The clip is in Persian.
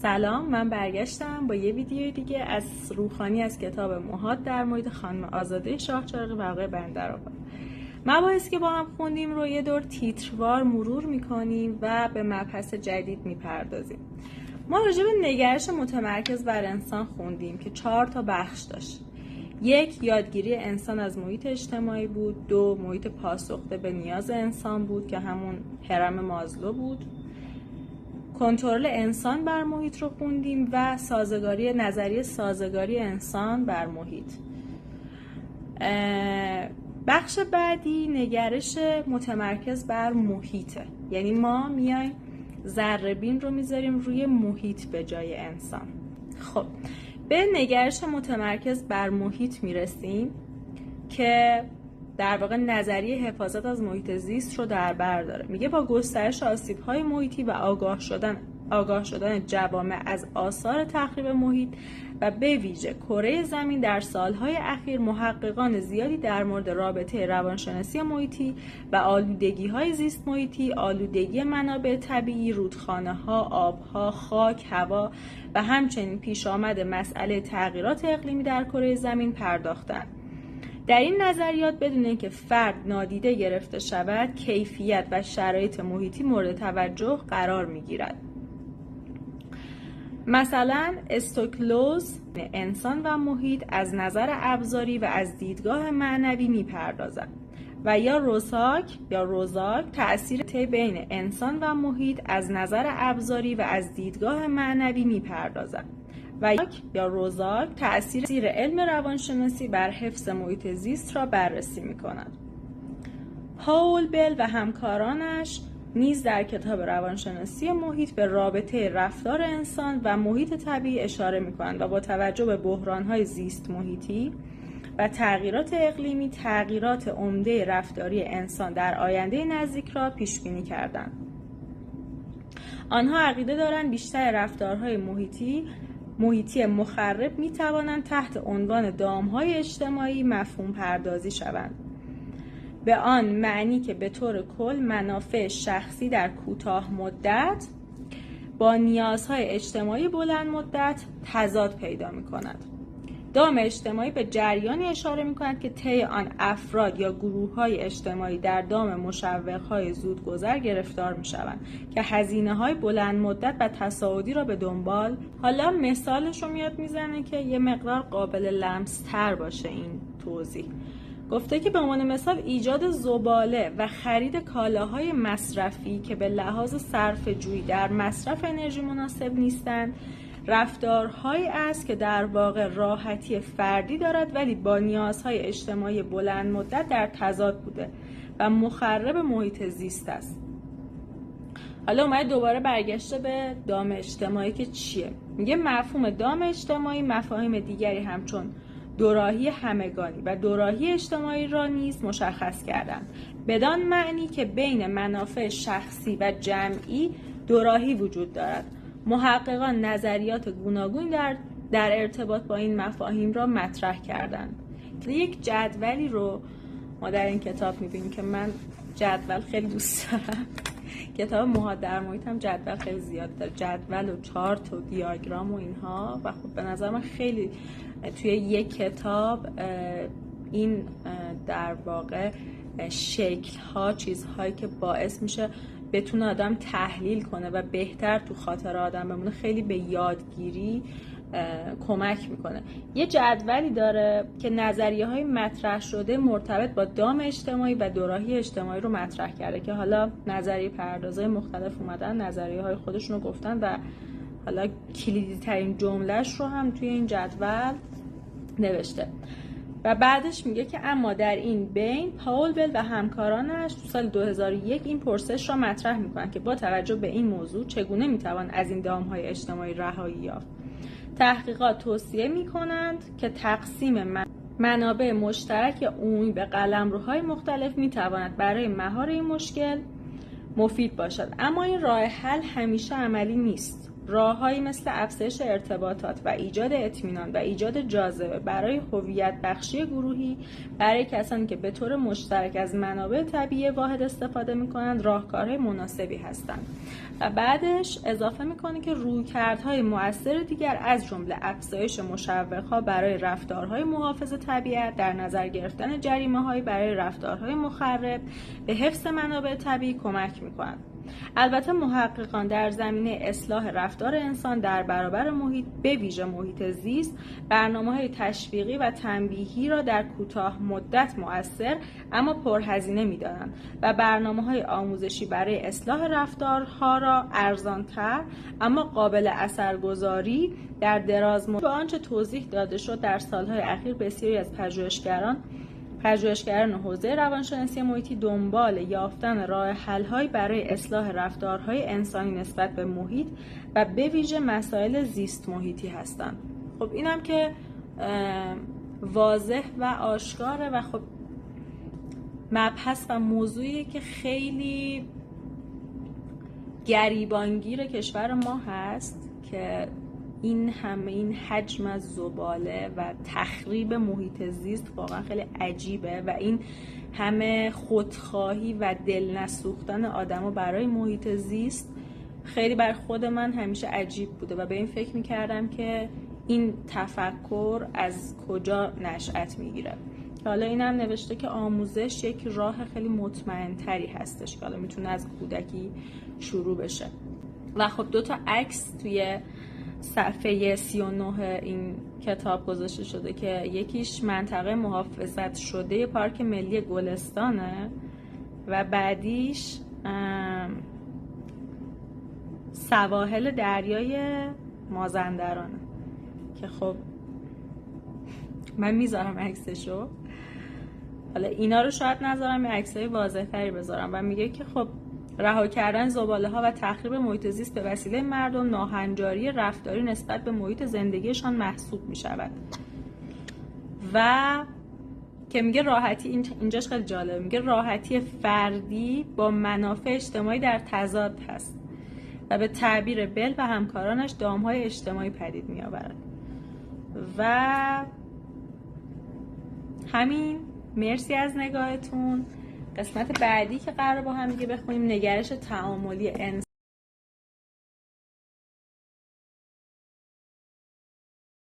سلام، من برگشتم با یه ویدیو دیگه از روخانی از کتاب محاط در محیط خانم آزاده شاهچراغی و آقای بندرآباد. مباحثی که با هم خوندیم رو یه دور تیتروار مرور میکنیم و به مبحث جدید میپردازیم. ما راجع به نگرش متمرکز بر انسان خوندیم که 4 تا بخش داشت. 1. یادگیری انسان از محیط اجتماعی بود. 2. محیط پاسخده به نیاز انسان بود که همون هرم مازلو بود. کنترل انسان بر محیط رو خوندیم و نظریه سازگاری انسان بر محیط. بخش بعدی نگرش متمرکز بر محیطه، یعنی ما میایم ذره‌بین رو میذاریم روی محیط به جای انسان. خب به نگرش متمرکز بر محیط میرسیم که در واقع نظریه حفاظت از محیط زیست رو در بر داره. میگه با گسترش آسیب‌های محیطی و آگاه شدن جوامع از آثار تخریب محیط و به ویژه کره زمین در سالهای اخیر، محققان زیادی در مورد رابطه روانشناسی محیطی و آلودگی‌های زیست محیطی، آلودگی منابع طبیعی، رودخانه‌ها، آب‌ها، خاک، هوا و همچنین پیش آمد مسئله تغییرات اقلیمی در کره زمین پرداختند. در این نظریات بدون اینکه فرد نادیده گرفته شود، کیفیت و شرایط محیطی مورد توجه قرار می‌گیرد. مثلا استوکلوز انسان و محیط از نظر ابزاری و از دیدگاه معنوی می‌پردازد و یا روزاک تأثیر بین انسان و محیط از نظر ابزاری و از دیدگاه معنوی می‌پردازد و یا روزاک تأثیر علم روانشناسی بر حفظ محیط زیست را بررسی می‌کند. پاول بل و همکارانش نیز در کتاب روانشناسی محیط به رابطه رفتار انسان و محیط طبیعی اشاره می‌کنند و با توجه به بحران‌های زیست محیطی و تغییرات اقلیمی، تغییرات عمده رفتاری انسان در آینده نزدیک را پیش‌بینی کردند. آنها عقیده دارند بیشتر رفتارهای محیطی مخرب می توانند تحت عنوان دامهای اجتماعی مفهوم پردازی شوند، به آن معنی که به طور کل منافع شخصی در کوتاه مدت با نیازهای اجتماعی بلند مدت تضاد پیدا می کند. دام اجتماعی به جریانی اشاره می کند که طی آن افراد یا گروه‌های اجتماعی در دام مشوق‌های زودگذر گرفتار می شوند که هزینه‌های بلند مدت و تصاعدی را به دنبال. حالا مثالش رو میاد میزنه که یه مقدار قابل لمس‌تر باشه این توضیح. گفته که به عنوان مثال ایجاد زباله و خرید کالاهای مصرفی که به لحاظ صرفه‌جویی در مصرف انرژی مناسب نیستند، رفتارهایی است که در واقع راحتی فردی دارد ولی با نیازهای اجتماعی بلند مدت در تضاد بوده و مخرب محیط زیست است. حالا اومد دوباره برگشته به دام اجتماعی که چیه؟ میگه مفهوم دام اجتماعی مفاهیم دیگری همچون دوراهی همگانی و دوراهی اجتماعی را نیز مشخص کردند، بدان معنی که بین منافع شخصی و جمعی دوراهی وجود دارد. محققان نظریات گوناگونی در ارتباط با این مفاهیم را مطرح کردند. یک جدولی رو ما در این کتاب می‌بینیم که من جدول خیلی دوست دارم. کتاب محاط در محیط هم جدول خیلی زیاد داره، جدول و چارت و دیاگرام و اینها، و خب به نظر من خیلی توی یک کتاب این در واقع شکل‌ها، چیزهایی که باعث میشه بتونه آدم تحلیل کنه و بهتر تو خاطر آدم بمونه، خیلی به یادگیری کمک میکنه. یه جدولی داره که نظریه‌های مطرح شده مرتبط با دام اجتماعی و دوراهی اجتماعی رو مطرح کرده که حالا نظریه پردازای مختلف اومدن نظریه‌های خودشون رو گفتن و حالا کلیدی ترین جملهش رو هم توی این جدول نوشته. و بعدش میگه که اما در این بین پاول بل و همکارانش تو سال 2001 این پرسش را مطرح میکنن که با توجه به این موضوع چگونه میتوان از این دامهای اجتماعی رهایی یافت. تحقیقات توصیه میکنند که تقسیم منابع مشترک عمومی به قلمروهای مختلف میتواند برای مهار این مشکل مفید باشد، اما این راه حل همیشه عملی نیست. راههایی مثل افزایش ارتباطات و ایجاد اطمینان و ایجاد جاذبه برای هویت بخشی گروهی برای کسانی که به طور مشترک از منابع طبیعی واحد استفاده می‌کنند راهکارهای مناسبی هستند. و بعدش اضافه می‌کنه که رویکردهای مؤثر دیگر از جمله افزایش مشوق‌ها برای رفتارهای محافظ طبیعت، در نظر گرفتن جریمه‌هایی برای رفتارهای مخرب به حفظ منابع طبیعی کمک می‌کنند. البته محققان در زمینه اصلاح رفتار انسان در برابر محیط، به ویژه محیط زیست، برنامه‌های تشویقی و تنبیهی را در کوتاه مدت مؤثر اما پرهزینه می‌دانند و برنامه‌های آموزشی برای اصلاح رفتارها را ارزان‌تر اما قابل اثرگذاری در دراز مدت. به آنچه توضیح داده شد، در سال‌های اخیر بسیاری از پژوهشگران حوزه روانشناسی محیطی دنبال یافتن راه حل‌هایی برای اصلاح رفتارهای انسانی نسبت به محیط و به ویژه مسائل زیست محیطی هستند. خب اینم که واضح و آشکاره و خب مبحث و موضوعی که خیلی گریبانگیر کشور ما هست که این حجم از زباله و تخریب محیط زیست واقعا خیلی عجیبه و این همه خودخواهی و دل نسوختن آدمو برای محیط زیست خیلی بر خود من همیشه عجیب بوده و به این فکر میکردم که این تفکر از کجا نشأت میگیره. حالا اینم نوشته که آموزش یک راه خیلی مطمئن تری هستش که حالا میتونه از کودکی شروع بشه. و خب 2 تا عکس توی صفحه 39 این کتاب گذاشته شده که یکیش منطقه محافظت شده پارک ملی گلستانه و بعدیش سواحل دریای مازندرانه که خب من میذارم عکسشو، حالا اینا رو شاید نذارم، این عکسای واضح تری بذارم. و میگه که خب رها کردن زباله ها و تخریب محیط زیست به وسیله مردم ناهنجاری رفتاری نسبت به محیط زندگیشان محسوب می شود. و که میگه راحتی، اینجاش خیلی جالبه، میگه راحتی فردی با منافع اجتماعی در تضاد هست و به تعبیر بل و همکارانش دامهای اجتماعی پدید می آورد. و همین، مرسی از نگاهتون. قسمت بعدی که قرار با هم دیگه بخونیم نگرش تعاملی انسان